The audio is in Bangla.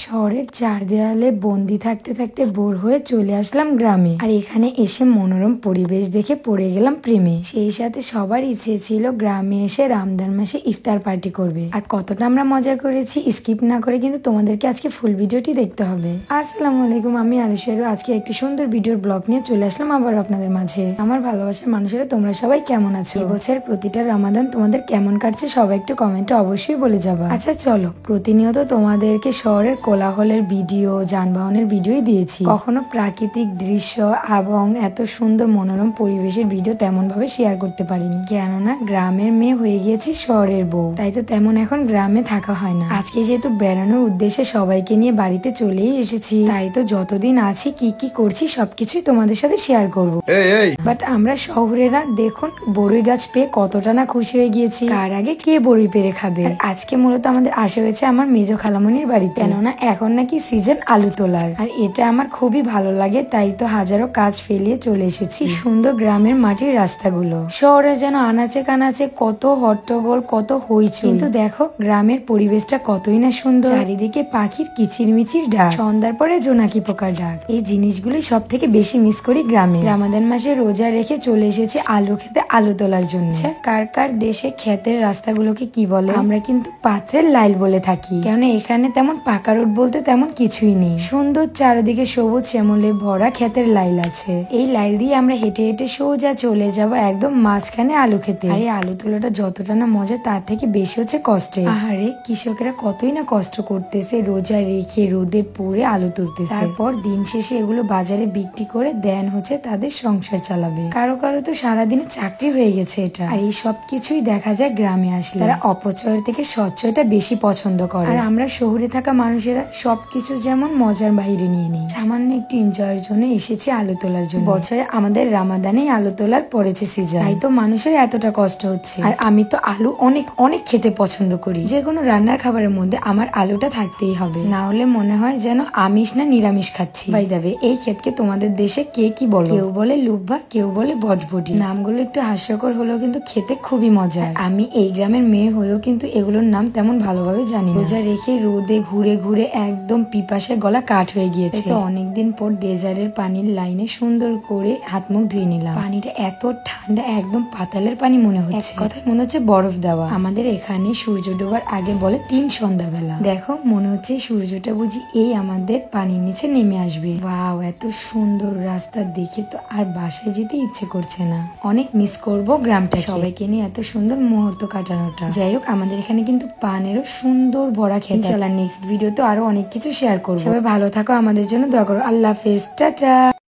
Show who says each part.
Speaker 1: শহরের চার দেয়ালে বন্দি থাকতে থাকতে বোর হয়ে চলে আসলাম গ্রামে। আর এখানে এসে মনোরম পরিবেশ দেখে পড়ে গেলাম প্রেমে। সেই সাথে সবার ইচ্ছে ছিল গ্রামে এসে রমজান মাসে ইফতার পার্টি করবে। আর কতটা আমরা মজা করেছি স্কিপ না করে কিন্তু তোমাদেরকে আজকে ফুল ভিডিওটি দেখতে হবে। আসসালামু আলাইকুম, আমি আলিশারু। আজকে একটি সুন্দর ভিডিওর ব্লগ নিয়ে চলে আসলাম আবার আপনাদের মাঝে। আমার ভালোবাসার মানুষেরা তোমরা সবাই কেমন আছো? এবছর প্রতিটা রমাদান তোমাদের কেমন কাটছে সবাই একটু কমেন্টে অবশ্যই বলে যাবা। আচ্ছা চলো, প্রতিনিয়ত তোমাদেরকে শহরের কোলাহলের ভিডিও, যানবাহনের ভিডিওই দিয়েছি, কখনো প্রাকৃতিক দৃশ্য এবং এত সুন্দর মনোরম পরিবেশের ভিডিও তেমন ভাবে শেয়ার করতে পারিনি, কেননা গ্রামের মেয়ে হয়ে গিয়েছি শহরের বউ, তাই তো তেমন এখন গ্রামে থাকা হয় না। আজকে যেহেতু বেড়ানোর উদ্দেশ্যে সবাইকে নিয়ে বাড়িতে চলেই এসেছি, তাই তো যতদিন আছি কি কি করছি সবকিছুই তোমাদের সাথে শেয়ার করবো। বাট আমরা শহরেরা দেখুন বড়ই গাছ পেয়ে কতটা না খুশি হয়ে গিয়েছি, কার আগে কে বড়ই পেরে খাবে। আজকে মূলত আমাদের আসা হয়েছে আমার মেজো খালামনির বাড়িতে, কেননা এখন নাকি সিজন আলু তোলার। আর এটা আমার খুবই ভালো লাগে, তাই তো হাজারো কাজ ফেলিয়ে চলে এসেছি। সুন্দর গ্রামের মাটির রাস্তাগুলো, শহরে যেন আনাচে কানাচে কত হট্টগোল, কত হইচই, কিন্তু দেখো গ্রামের পরিবেশটা কতই না সুন্দর। চারিদিকে পাখির কিচিরমিচির ডাক, সন্ধ্যার পরে জোনাকি পোকার ডাক। এই জিনিসগুলি সব থেকে বেশি মিস করি গ্রামে। রমাদান মাসে রোজা রেখে চলে এসেছি আলু খেতে, আলু তোলার জন্য। কার কার দেশে ক্ষেতের রাস্তাগুলোকে কি বলে? আমরা কিন্তু পাত্রের লাইল বলে থাকি, কেন এখানে তেমন পাকা রোড বলতে তেমন কিছুই নেই। সুন্দর চারিদিকে সবুজ শ্যামলে ভরা ক্ষেতের লাইল আছে। এই লাইল দিয়ে আমরা হেঁটে হেঁটে সোজা চলে যাব একদম মাঝখানে আলু খেতে। আর এই আলু তোলাটা যতটা না মজা তার থেকে বেশি হচ্ছে কষ্টে। আহারে কৃষকেরা কতই না কষ্ট করতেছে, রোজা রেখে রোদে পুড়ে আলু তুলতেছে, তারপর দিন শেষে এগুলো বাজারে বিক্রি করে দেন হচ্ছে তাদের সংসার চালাবে। কারো কারো তো সারাদিনে চাকরি হয়ে গেছে এটা। আর এই সব কিছুই দেখা যায় গ্রামে আসলে, তারা অপচয়ের থেকে স্বচ্ছটা বেশি পছন্দ করে। আর আমরা শহরে থাকা মানুষেরা সবকিছু যেমন মজার বাইরে নিয়ে নিই, সামান্য একটু এনজয়ের জন্য এসেছি আলু তোলার জন্য। বছরে আমাদের রামাদানেই আলু তোলার পড়েছে সিজন, তাই তো মানুষের এতটা কষ্ট হচ্ছে। আর আমি তো আলু অনেক অনেক খেতে পছন্দ করি। যে কোনো রান্নার খাবারের মধ্যে আমার আলুটা থাকতেই হবে, না হলে মনে হয় যেন আমিষ না নিরামিষ খাচ্ছি। বাই দ্য ওয়ে, এই ক্ষেতকে তোমাদের দেশে কে কি বলো? কেউ বলে লুব্বা, কেউ বলে বটবটি। নামগুলো একটু হাস্যকর হলেও কিন্তু খেতে খুবই মজার। আমি এই গ্রামের মেয়ে হয়েও কিন্তু এগুলোর নাম তেমন ভালোভাবে জানি না। রোজা রেখে রোদে ঘুরে ঘুরে একদম পিপাসায় গলা কাঠ হয়ে গিয়েছে। তো অনেকদিন পর ডেজার্টের পানির লাইনে সুন্দর করে হাত মুখ ধুয়ে নিলাম। পানিটা এত ঠান্ডা, একদম পাতালের পানি মনে হচ্ছে, কথায় মনে হচ্ছে বরফ দেওয়া। আমাদের এখানে সূর্য ডোবার আগে বলে 3 সন্ধ্যাবেলা। দেখো মনে হচ্ছে সূর্যটা বুঝি এই আমাদের পানির নিচে নেমে আসবে। ওয়াও, এত সুন্দর রাস্তা দেখে তো আর বাসায় যেতে ইচ্ছে করছে না। অনেক মিস করব গ্রামটা, সবাইকে নিয়ে এত সুন্দর মুহূর্ত কাটানোটা। যাই হোক, আমাদের এখানে কিন্তু পানেরও সুন্দর ভরা খেত। ইনশাআল্লাহ নেক্সট ভিডিওতে আরো অনেক কিছু শেয়ার করবো। সবাই ভালো থাকো, আমাদের জন্য দোয়া করো। আল্লাহ হাফেজ, টাটা।